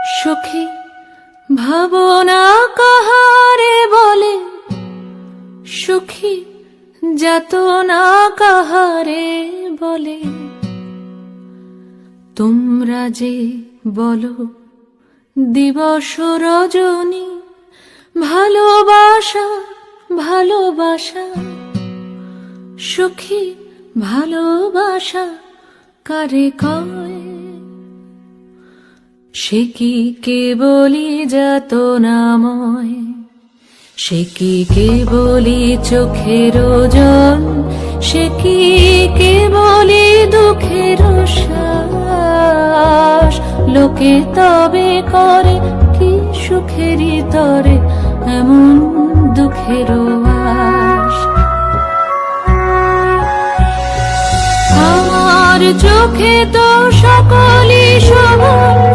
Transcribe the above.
সখী ভাবনা কাহারে বলে, সখী যাতনা কাহারে বলে। তোমরা যে বলো দিবস রজনী, ভালোবাসা ভালোবাসা, সখী ভালোবাসা কারে কয়? সে কি কেবলি যাতনাময়, সে কি কেবলি চোখের জল, সে কি কেবলি দুঃখের শ্বাস? লোকে তবে করে কি সুখেরই তরে এমন দুঃখের আশ? আমার চোখে তো সকলই সমান,